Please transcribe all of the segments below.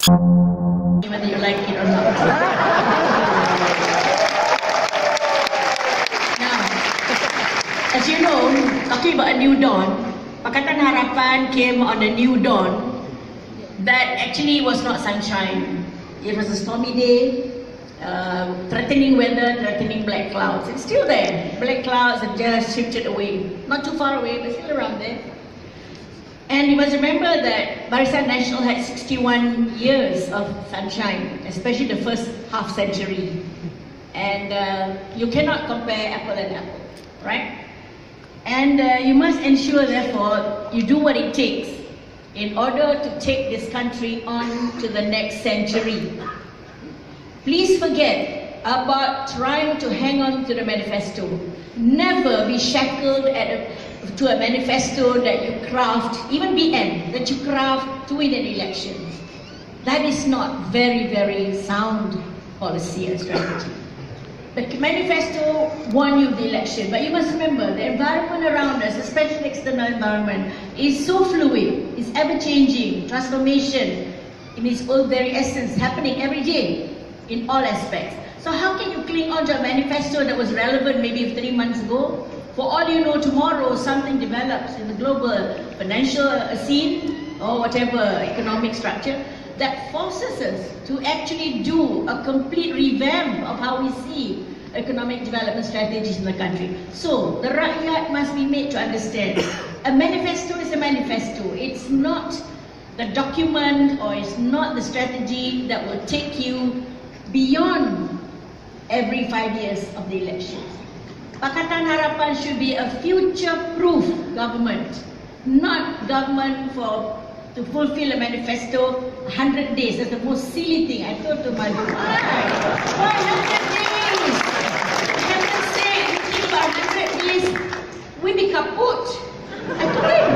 whether you like it or not. Now, as you know, talking about a new dawn, Pakatan Harapan came on a new dawn that actually was not sunshine. It was a stormy day, threatening weather, threatening black clouds. It's still there. Black clouds have just shifted away. Not too far away, but still around there. And you must remember that Barisan Nasional had 61 years of sunshine, especially the first half century. And you cannot compare apple and apple, right? And you must ensure, therefore, you do what it takes in order to take this country on to the next century. Please forget about trying to hang on to the manifesto. Never be shackled to a manifesto that you craft, even BN, that you craft to win an election. That is not very, very sound policy and strategy. The manifesto won you the election, but you must remember the environment around us, especially the external environment, is so fluid, it's ever-changing, transformation in its own very essence, happening every day in all aspects. So how can you cling on to a manifesto that was relevant maybe 3 months ago? For all you know, tomorrow something develops in the global financial scene or whatever economic structure that forces us to actually do a complete revamp of how we see economic development strategies in the country. So, the rakyat must be made to understand. A manifesto is a manifesto. It's not the document or it's not the strategy that will take you beyond every 5 years of the elections. Pakatan Harapan should be a future-proof government, not government to fulfill a manifesto 100 days. That's the most silly thing. I told to my group, why 100 days? For heaven's sake, you think about 100 days, we be kaput. I told him.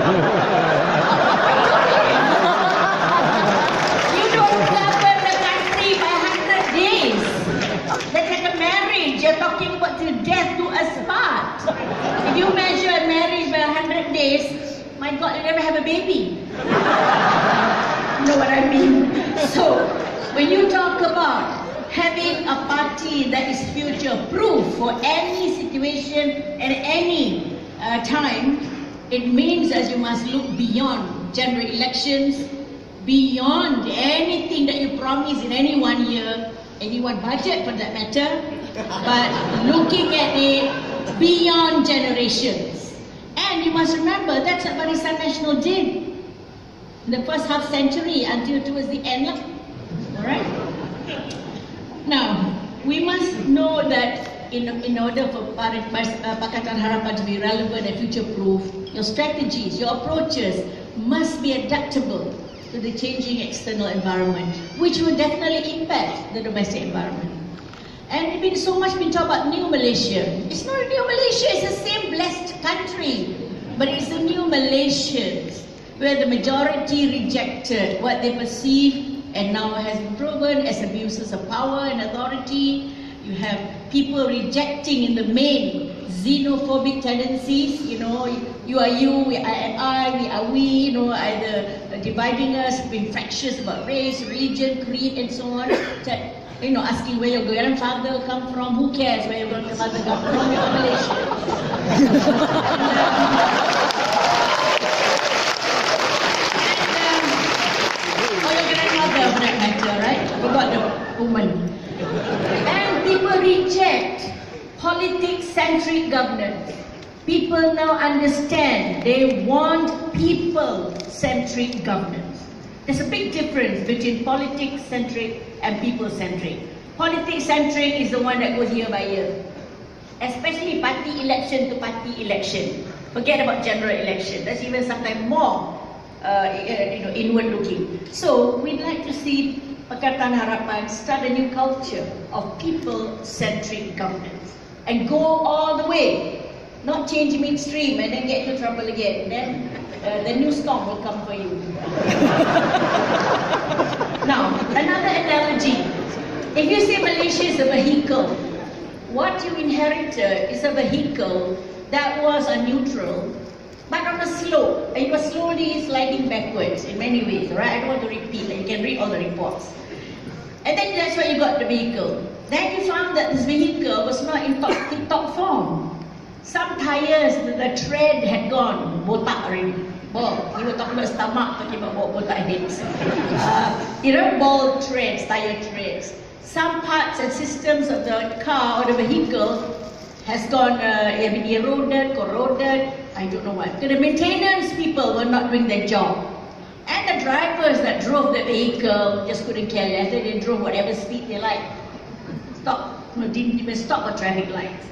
You don't govern the country by 100 days. That's like a marriage. You're talking about till death do us part. If you measure a marriage by 100 days, my God, you never have a baby. You know what I mean? So, when you talk about having a party that is future-proof for any situation and any time, it means that you must look beyond general elections, beyond anything that you promise in any 1 year, any one budget for that matter, but looking at it beyond generations. And you must remember, that's what Barisan Nasional did in the first half century until towards the end. Alright? Now, we must know that in order for Pakatan Harapan to be relevant and future-proof, your strategies, your approaches must be adaptable to the changing external environment, which will definitely impact the domestic environment. And so much been talked about new Malaysia. It's not a new Malaysia, it's the same blessed country. But it's the new Malaysians, where the majority rejected what they perceive and now has been proven as abuses of power and authority. You have people rejecting in the main xenophobic tendencies, you know, you are you, we are we, you know, either dividing us, being fractious about race, religion, creed, and so on. You know, asking where your grandfather come from, who cares where your grandfather come from, you're Malaysian. Or your grandmother for that matter, right? Forgot the woman. And people reject politics-centric governance. People now understand they want people-centric governance. There's a big difference between politics-centric and people-centric. Politics-centric is the one that goes year by year. Especially party election to party election. Forget about general election. That's even sometimes more inward-looking. So we'd like to see Pakatan Harapan start a new culture of people-centric governance and go all the way. Not change midstream and then get into trouble again. Then the new storm will come for you. Now, another analogy. If you say Malaysia is a vehicle, what you inherited is a vehicle that was a neutral, but on a slope, and you were slowly sliding backwards in many ways, right? I don't want to repeat, like you and read all the reports. And then that's why you got the vehicle. Then you found that this vehicle was not in top form. Some tires, the tread had gone, botak already. Well, we were talking about stomach, talking about botak heads. Ball treads, tire treads. Some parts and systems of the car or the vehicle has gone eroded, corroded, I don't know what. The maintenance people were not doing their job. And the drivers that drove the vehicle just couldn't care less. They drove whatever speed they liked. Didn't even stop at traffic lights.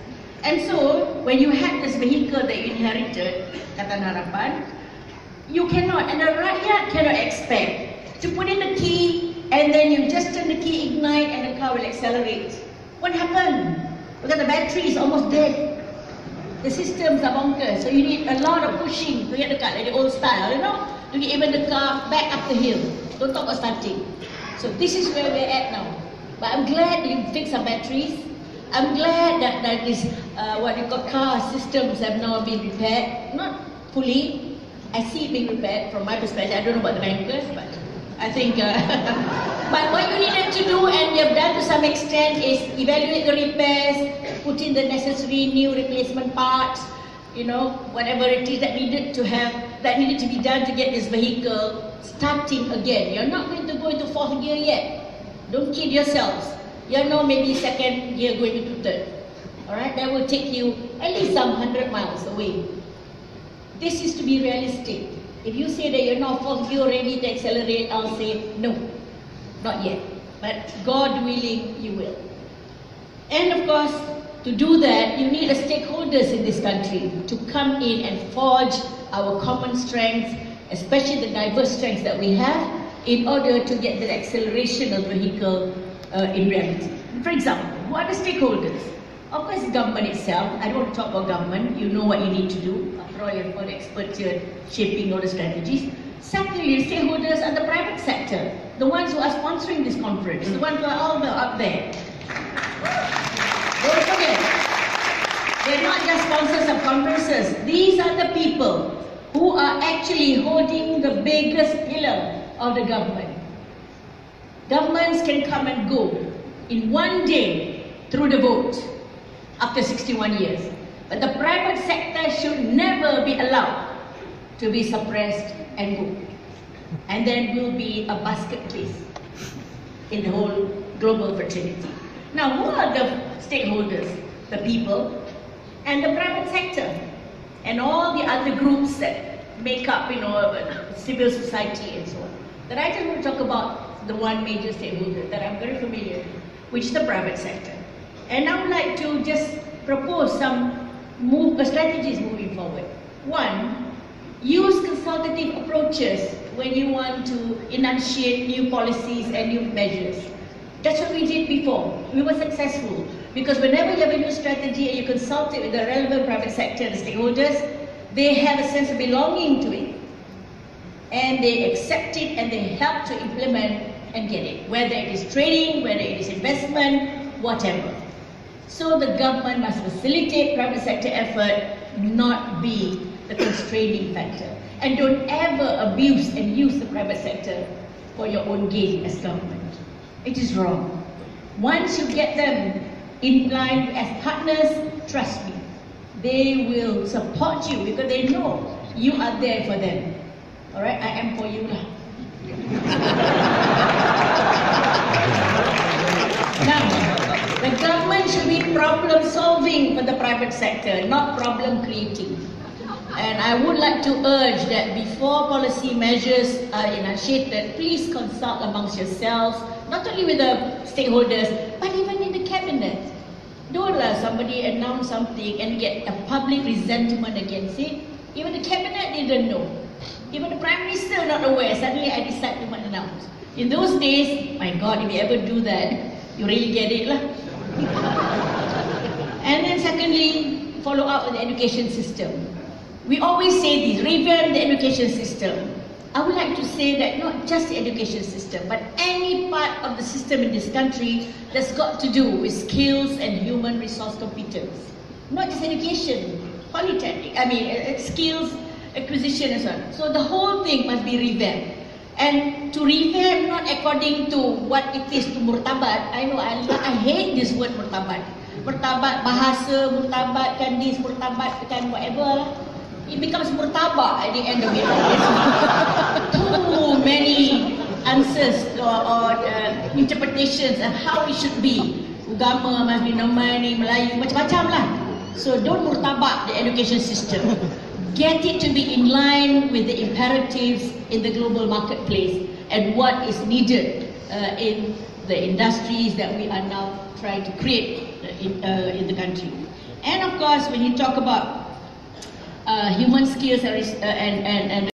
And so, when you had this vehicle that you inherited, Datin Harapan, you cannot, and the rakyat cannot expect to put in the key and then you just turn the key, ignite, and the car will accelerate. What happened? Because the battery is almost dead. The systems are bonkers, so you need a lot of pushing to get the car, like the old style, to get even the car back up the hill. Don't talk about starting. So this is where we're at now. But I'm glad you fixed some batteries. I'm glad that this, what you call car systems have now been repaired. Not fully. I see it being repaired from my perspective. I don't know about the bankers, but I think... but what you needed to do, and you have done to some extent, is evaluate the repairs, put in the necessary new replacement parts, whatever it is that needed to be done to get this vehicle starting again. You're not going to go into fourth gear yet. Don't kid yourselves. Maybe second gear going into third. Alright, that will take you at least some 100 miles away. This is to be realistic. If you say that you're not fourth gear ready to accelerate, I'll say no, not yet. But God willing, you will. And of course, to do that, you need the stakeholders in this country to come in and forge our common strengths, especially the diverse strengths that we have, in order to get the acceleration of the vehicle in reality. For example, what are the stakeholders? Of course, the government itself. I don't want to talk about government. You know what you need to do. After all, you've got experts here shaping all the strategies. Secondly, the stakeholders are the private sector, the ones who are sponsoring this conference, the ones who are all up there. Don't forget, they're not just sponsors of conferences. These are the people who are actually holding the biggest pillar of the government. Governments can come and go in one day through the vote after 61 years. But the private sector should never be allowed to be suppressed and go. And then will be a basket case in the whole global fraternity. Now, who are the stakeholders? The people and the private sector and all the other groups that make up, civil society and so on. But I just want to talk about the one major stakeholder that I'm very familiar with, which is the private sector. And I would like to just propose some strategies moving forward. One, use consultative approaches when you want to enunciate new policies and new measures. That's what we did before. We were successful because whenever you have a new strategy and you consult it with the relevant private sector, the stakeholders, they have a sense of belonging to it. And they accept it and they help to implement and get it. Whether it is trading, whether it is investment, whatever. So the government must facilitate private sector effort, not be the constraining factor. And don't ever abuse and use the private sector for your own gain as government. It is wrong. Once you get them in line as partners, trust me, they will support you because they know you are there for them. Alright, I am for you now. Now, the government should be problem solving for the private sector, not problem creating. And I would like to urge that before policy measures are enunciated, please consult amongst yourselves, not only with the stakeholders, but even in the cabinet. Don't let somebody announce something and get a public resentment against it. Even the cabinet didn't know. Even the Prime Minister not aware. Suddenly I decide to announce. In those days, my God, if you ever do that, you really get it lah. And then secondly, follow up with the education system. We always say this, revamp the education system. I would like to say that not just the education system, but any part of the system in this country that's got to do with skills and human resource competence. Not just education, polytechnic, skills acquisition and so on. So the whole thing must be revamped. And to revamp not according to what it is to murtabat. I know I hate this word murtabat. Murtabat bahasa, murtabatkan this, murtabatkan whatever. It becomes murtabak at the end of it. Too many answers or interpretations of how it should be. Agama must be Nomani, Melayu, macam-macam lah. So don't murtabak the education system. Get it to be in line with the imperatives in the global marketplace and what is needed in the industries that we are now trying to create in the country. And of course, when you talk about human skills and